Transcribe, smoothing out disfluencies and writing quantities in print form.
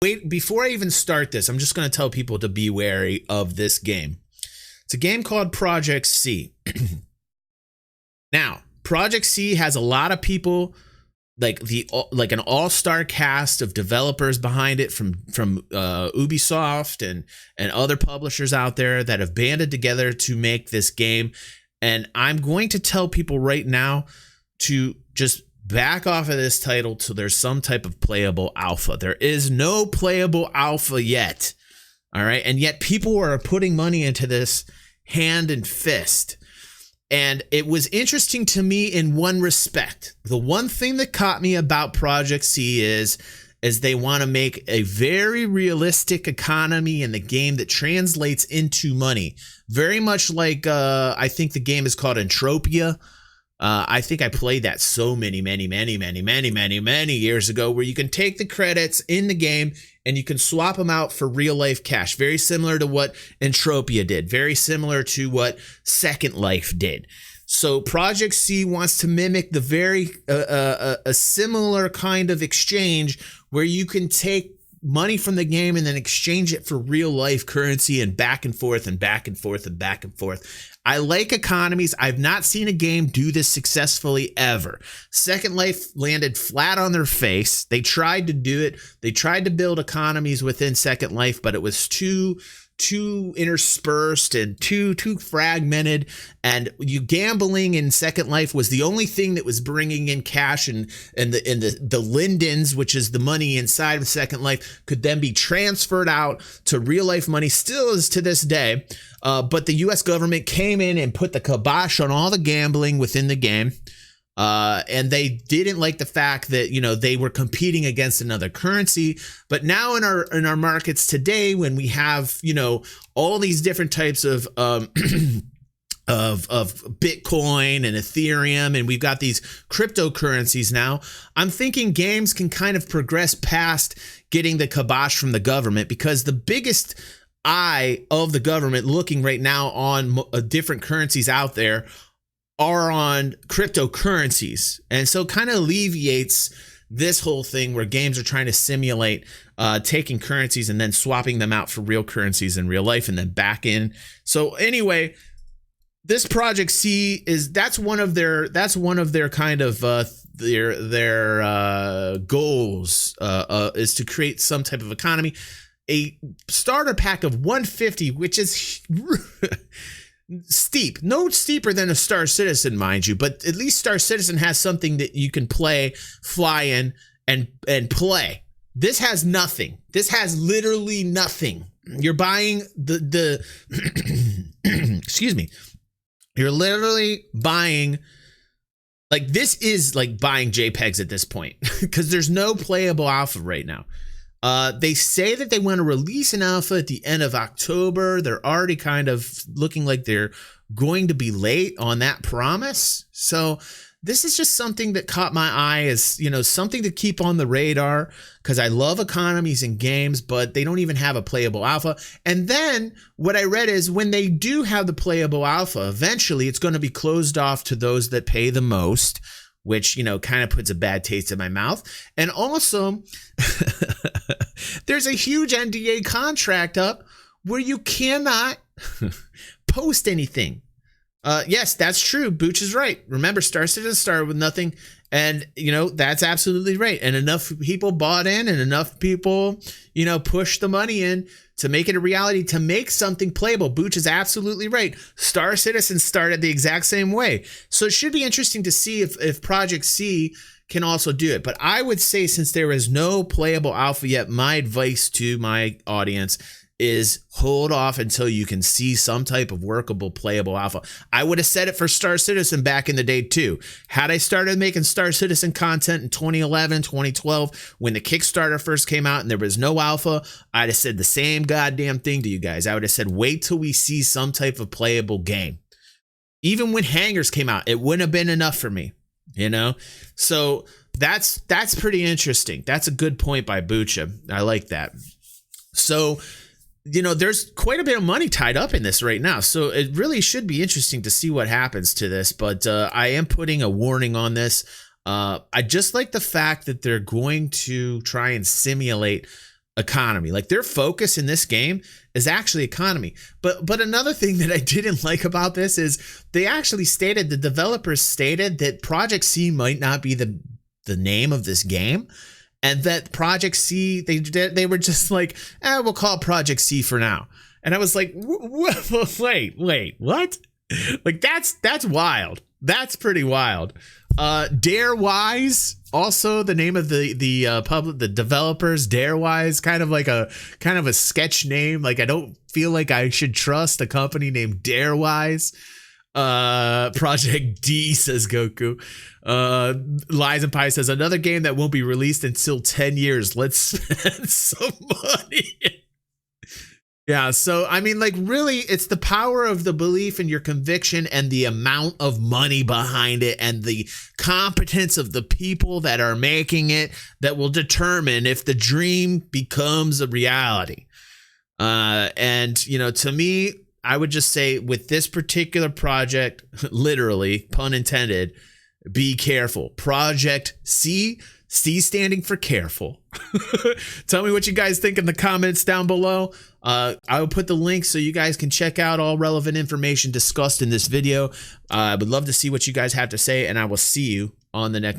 wait, before I even start this, I'm just going to tell people to be wary of this game. It's a game called Project C. Now, Project C has a lot of people, like an all-star cast of developers behind it from Ubisoft and other publishers out there that have banded together to make this game. And I'm going to tell people right now to just back off of this title till there's some type of playable alpha. There is no playable alpha yet. All right. And yet people are putting money into this hand and fist. And it was interesting to me in one respect. The one thing that caught me about Project C is they want to make a very realistic economy in the game that translates into money. Very much like I think the game is called Entropia. I think I played that so many years ago, where you can take the credits in the game and you can swap them out for real life cash. Very similar to what Entropia did. Very similar to what Second Life did. So Project C wants to mimic the very a similar kind of exchange where you can take money from the game and then exchange it for real life currency and back and forth and back and forth and back and forth. I like economies. I've not seen a game do this successfully ever. Second Life landed flat on their face. They tried to do it. They tried to build economies within Second Life, but it was too interspersed and too fragmented, and gambling in Second Life was the only thing that was bringing in cash, and the lindens, which is the money inside of Second Life, could then be transferred out to real life money, still is to this day. But the US government came in and put the kibosh on all the gambling within the game. And they didn't like the fact that, they were competing against another currency. But now in our markets today, when we have, all these different types of Bitcoin and Ethereum, and we've got these cryptocurrencies now, I'm thinking games can kind of progress past getting the kibosh from the government, because the biggest eye of the government looking right now on different currencies out there are on cryptocurrencies. And so kind of alleviates this whole thing where games are trying to simulate taking currencies and then swapping them out for real currencies in real life and then back in. So anyway, this Project C that's one of their kind of their goals is to create some type of economy. A starter pack of 150, which is steep, no steeper than a Star Citizen, mind you, but at least Star Citizen has something that you can play, fly in, and play. This has nothing. This has literally nothing. You're buying the excuse me. You're literally buying, like, this is like buying JPEGs at this point, because there's no playable alpha right now. They say that they want to release an alpha at the end of October. They're already kind of looking like they're going to be late on that promise. So this is just something that caught my eye as, something to keep on the radar, because I love economies in games, but they don't even have a playable alpha. And then what I read is when they do have the playable alpha, eventually it's going to be closed off to those that pay the most, which, kind of puts a bad taste in my mouth. And also, there's a huge NDA contract up where you cannot post anything. Yes, that's true. Booch is right. Remember, Star Citizen started with nothing. And, that's absolutely right. And enough people bought in and enough people, pushed the money in to make it a reality, to make something playable. Booch is absolutely right. Star Citizen started the exact same way. So it should be interesting to see if Project C can also do it. But I would say, since there is no playable alpha yet, my advice to my audience is hold off until you can see some type of workable playable alpha. I would have said it for Star Citizen back in the day too. Had I started making Star Citizen content in 2011, 2012, when the Kickstarter first came out and there was no alpha, I'd have said the same goddamn thing to you guys. I would have said, wait till we see some type of playable game. Even when Hangers came out, it wouldn't have been enough for me, So that's pretty interesting. That's a good point by Bucha. I like that. So, there's quite a bit of money tied up in this right now. So it really should be interesting to see what happens to this. But I am putting a warning on this. I just like the fact that they're going to try and simulate economy. Like their focus in this game is actually economy. But another thing that I didn't like about this is they actually stated, the developers stated that Project C might not be the name of this game, and that Project C, they were just like, we'll call it Project C for now. And I was like, wait, what? Like that's wild. That's pretty wild. Darewise, also the name of the developers, Darewise, kind of a sketch name. Like I don't feel like I should trust a company named Darewise. Project D, says Goku. Lies and Pie says, another game that won't be released until 10 years. Let's spend some money. Yeah, so I mean, like, really, it's the power of the belief in your conviction and the amount of money behind it and the competence of the people that are making it that will determine if the dream becomes a reality. And, you know, to me, I would just say with this particular project, literally, pun intended, be careful. Project C standing for careful. Tell me what you guys think in the comments down below. I will put the link so you guys can check out all relevant information discussed in this video. I would love to see what you guys have to say, and I will see you on the next